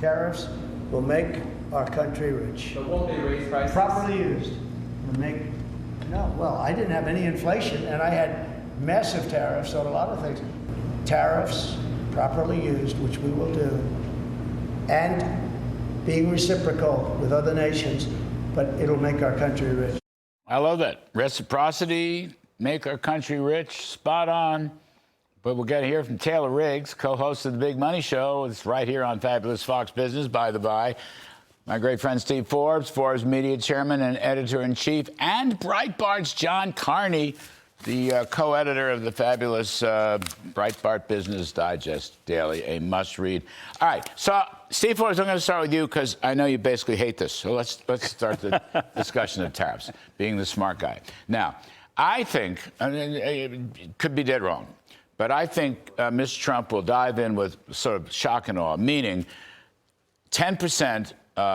Tariffs will make our country rich. But won't they raise prices? Properly used. No, well, I didn't have any inflation, and I had massive tariffs on a lot of things. Tariffs, properly used, which we will do, and being reciprocal with other nations, but it'll make our country rich. I love that. Reciprocity, make our country rich, spot on. But we'll get to hear from Taylor Riggs, co-host of The Big Money Show. It's right here on Fabulous Fox Business, by the by. My great friend Steve Forbes, Forbes Media Chairman and Editor-in-Chief, and Breitbart's John Carney, the co-editor of the fabulous Breitbart Business Digest Daily, a must-read. All right, so Steve Forbes, I'm going to start with you because I know you basically hate this. So let's start the discussion of tariffs, being the smart guy. Now, I think, I mean, it could be dead wrong, but I think Mr. Trump will dive in with sort of shock and awe, meaning 10%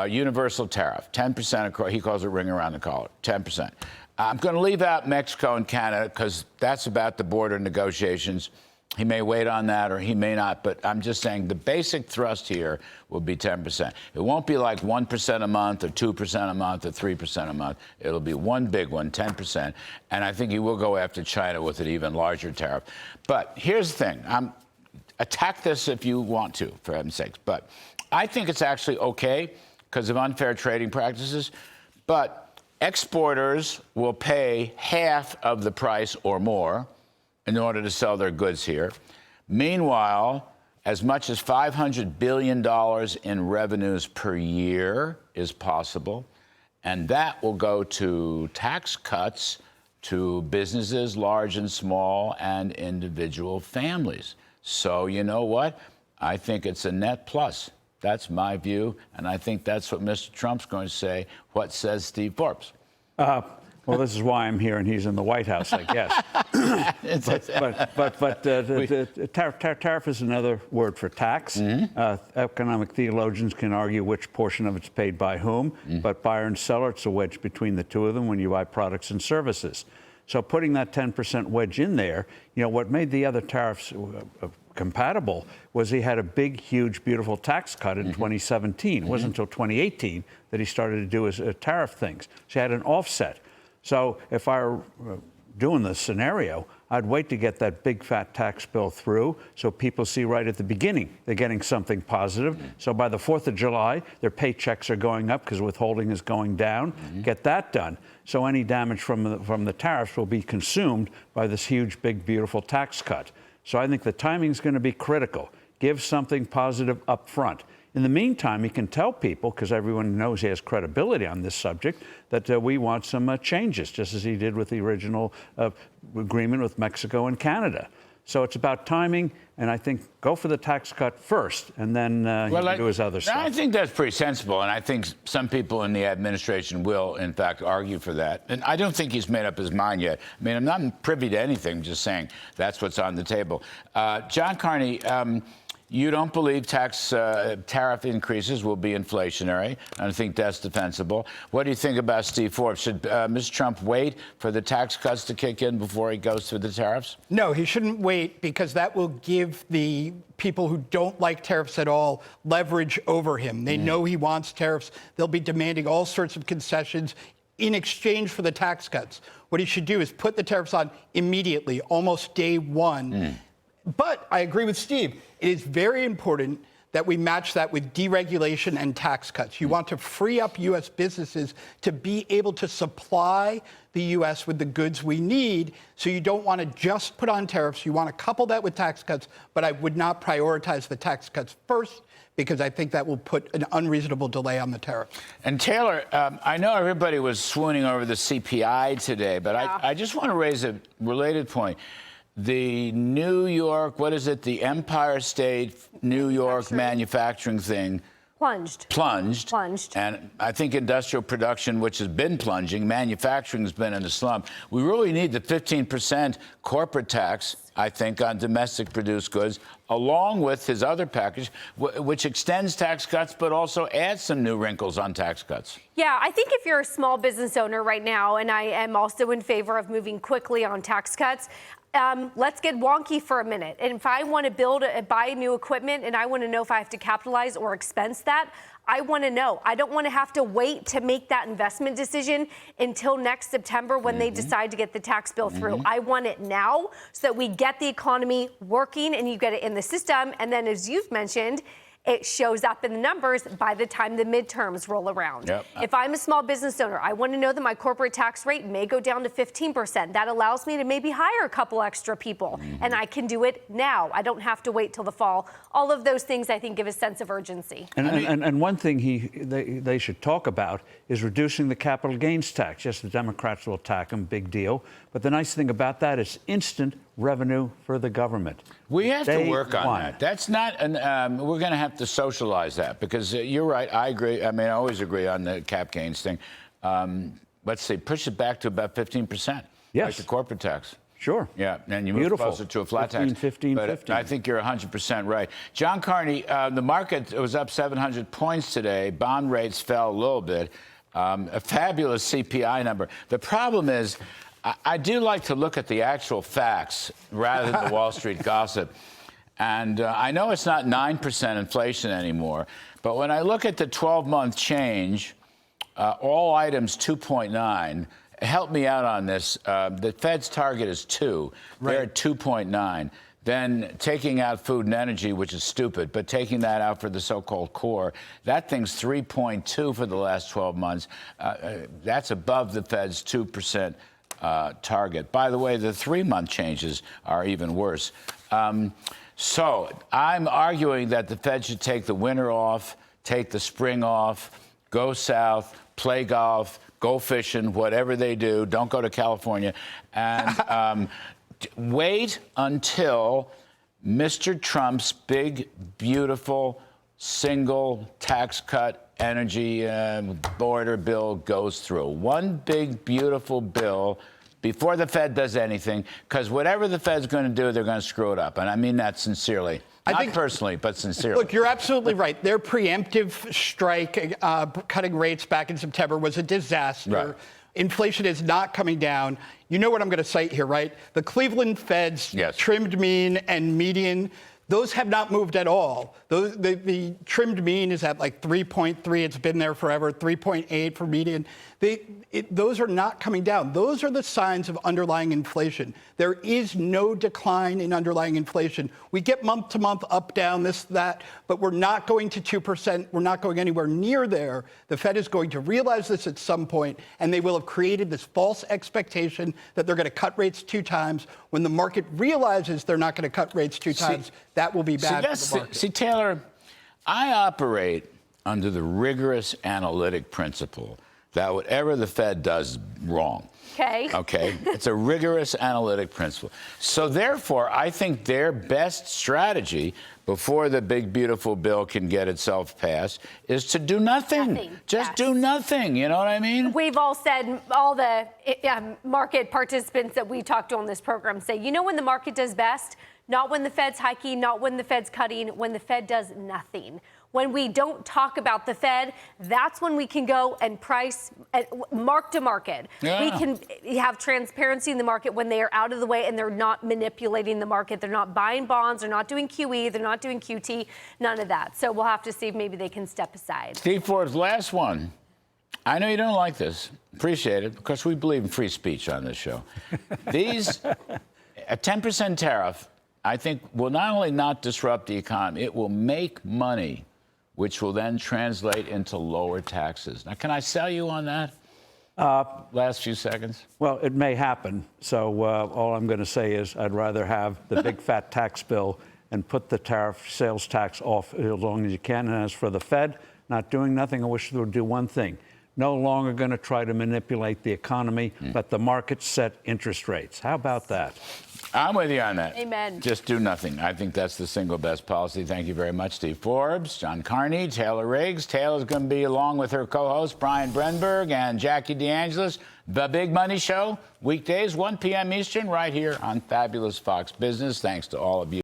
universal tariff, 10%, he calls it ring around the collar, 10%. I'm going to leave out Mexico and Canada because that's about the border negotiations. He may wait on that or he may not, but I'm just saying the basic thrust here will be 10%. It won't be like 1% a month or 2% a month or 3% a month. It'll be one big one, 10%. And I think he will go after China with an even larger tariff. But here's the thing. Attack this if you want to, for heaven's sakes. But I think it's actually okay because of unfair trading practices. But exporters will pay half of the price or more in order to sell their goods here. Meanwhile, as much as $500 billion in revenues per year is possible, and that will go to tax cuts to businesses, large and small, and individual families. So you know what? I think it's a net plus. That's my view, and I think that's what Mr. Trump's going to say. What says Steve Forbes? Well, this is why I'm here, and he's in the White House, I guess. Tariff is another word for tax. Economic theologians can argue which portion of it's paid by whom, but buyer and seller, it's a wedge between the two of them when you buy products and services. So putting that 10% wedge in there, you know, what made the other tariffs compatible was he had a big, huge, beautiful tax cut in 2017. It wasn't until 2018 that he started to do his tariff things. So he had an offset. So if I were doing this scenario, I'd wait to get that big fat tax bill through so people see right at the beginning they're getting something positive. So by the 4th of July, their paychecks are going up because withholding is going down. Get that done. So any damage from the tariffs will be consumed by this huge, big, beautiful tax cut. So I think the timing is going to be critical. Give something positive up front. In the meantime, he can tell people, because everyone knows he has credibility on this subject, that we want some changes, just as he did with the original agreement with Mexico and Canada. So it's about timing, and I think go for the tax cut first, and then he can do his other stuff. I think that's pretty sensible, and I think some people in the administration will, in fact, argue for that. And I don't think he's made up his mind yet. I mean, I'm not privy to anything, just saying that's what's on the table. John Carney, you don't believe tariff increases will be inflationary. I think that's defensible. What do you think about Steve Forbes? Should Mr. Trump wait for the tax cuts to kick in before he goes through the tariffs? No, he shouldn't wait because that will give the people who don't like tariffs at all leverage over him. They know he wants tariffs. They'll be demanding all sorts of concessions in exchange for the tax cuts. What he should do is put the tariffs on immediately, almost day one. But I agree with Steve. It is very important that we match that with deregulation and tax cuts. You want to free up U.S. businesses to be able to supply the U.S. with the goods we need. So you don't want to just put on tariffs. You want to couple that with tax cuts. But I would not prioritize the tax cuts first, because I think that will put an unreasonable delay on the tariffs. And Taylor, I know everybody was swooning over the CPI today, but I just want to raise a related point. The New York, what is it? The Empire State New York manufacturing thing plunged. And I think industrial production, which has been plunging, manufacturing has been in a slump. We really need the 15% corporate tax, I think, on domestic produced goods, along with his other package, which extends tax cuts, but also adds some new wrinkles on tax cuts. Yeah, I think if you're a small business owner right now, and I am also in favor of moving quickly on tax cuts, let's get wonky for a minute. And if I want to buy new equipment and I want to know if I have to capitalize or expense that, I want to know. I don't want to have to wait to make that investment decision until next September when they decide to get the tax bill through. I want it now so that we get the economy working and you get it in the system. And then, as you've mentioned, it shows up in the numbers by the time the midterms roll around. Yep. If I'm a small business owner, I want to know that my corporate tax rate may go down to 15%. That allows me to maybe hire a couple extra people, and I can do it now. I don't have to wait till the fall. All of those things, I think, give a sense of urgency. And one thing they should talk about is reducing the capital gains tax. Yes, the Democrats will attack them, big deal. But the nice thing about that is instant revenue for the government. We have to work on want that. That's not, we're going to have to socialize that because you're right. I agree. I mean, I always agree on the cap gains thing. Let's see, push it back to about 15%. Yes. Like the corporate tax. Sure. Yeah, and you move closer to a flat tax. 15. But I think you're 100% right. John Carney, the market was up 700 points today. Bond rates fell a little bit. A fabulous CPI number. The problem is, I do like to look at the actual facts rather than the Wall Street gossip. And I know it's not 9% inflation anymore, but when I look at the 12-month change, all items 2.9. Help me out on this. The Fed's target is 2. Right. They're at 2.9. Then taking out food and energy, which is stupid, but taking that out for the so-called core, that thing's 3.2 for the last 12 months. That's above the Fed's 2% target. By the way, the 3-month changes are even worse. So I'm arguing that the Fed should take the winter off, take the spring off, go south, play golf, go fishing, whatever they do. Don't go to California. And wait until Mr. Trump's big, beautiful, single tax cut energy border bill goes through. One big, beautiful bill before the Fed does anything, because whatever the Fed's going to do, they're going to screw it up. And I mean that sincerely. Not personally, but sincerely. Look, you're absolutely right. Their preemptive strike, cutting rates back in September, was a disaster. Right. Inflation is not coming down. You know what I'm going to cite here, right? The Cleveland Fed's trimmed mean and median, those have not moved at all. The trimmed mean is at like 3.3. It's been there forever, 3.8 for median. Those are not coming down. Those are the signs of underlying inflation. There is no decline in underlying inflation. We get month to month, up, down, this, that, but we're not going to 2%. We're not going anywhere near there. The Fed is going to realize this at some point, and they will have created this false expectation that they're going to cut rates 2 times. When the market realizes they're not going to cut rates 2 times, that will be bad for the market. See, Taylor, I operate under the rigorous analytic principle that whatever the Fed does is wrong. Okay? It's a rigorous analytic principle. So therefore, I think their best strategy before the big, beautiful bill can get itself passed is to do nothing. Just do nothing. You know what I mean? We've all said, all the market participants that we talked to on this program say, you know when the market does best? Not when the Fed's hiking, not when the Fed's cutting, when the Fed does nothing. When we don't talk about the Fed, that's when we can go and price mark to market. Yeah. We can have transparency in the market when they are out of the way and they're not manipulating the market. They're not buying bonds. They're not doing QE. They're not doing QT. None of that. So we'll have to see if maybe they can step aside. Steve Forbes, last one. I know you don't like this. Appreciate it, because we believe in free speech on this show. A 10% tariff, I think, will not only not disrupt the economy, it will make money, which will then translate into lower taxes. Now, can I sell you on that? Last few seconds. Well, it may happen. So all I'm going to say is I'd rather have the big fat tax bill and put the tariff sales tax off as long as you can. And as for the Fed not doing nothing, I wish they would do one thing. No longer going to try to manipulate the economy, let the market set interest rates. How about that? I'm with you on that. Amen. Just do nothing. I think that's the single best policy. Thank you very much, Steve Forbes, John Carney, Taylor Riggs. Taylor's going to be along with her co-host, Brian Brenberg, and Jackie DeAngelis. The Big Money Show, weekdays, 1 p.m. Eastern, right here on Fabulous Fox Business. Thanks to all of you.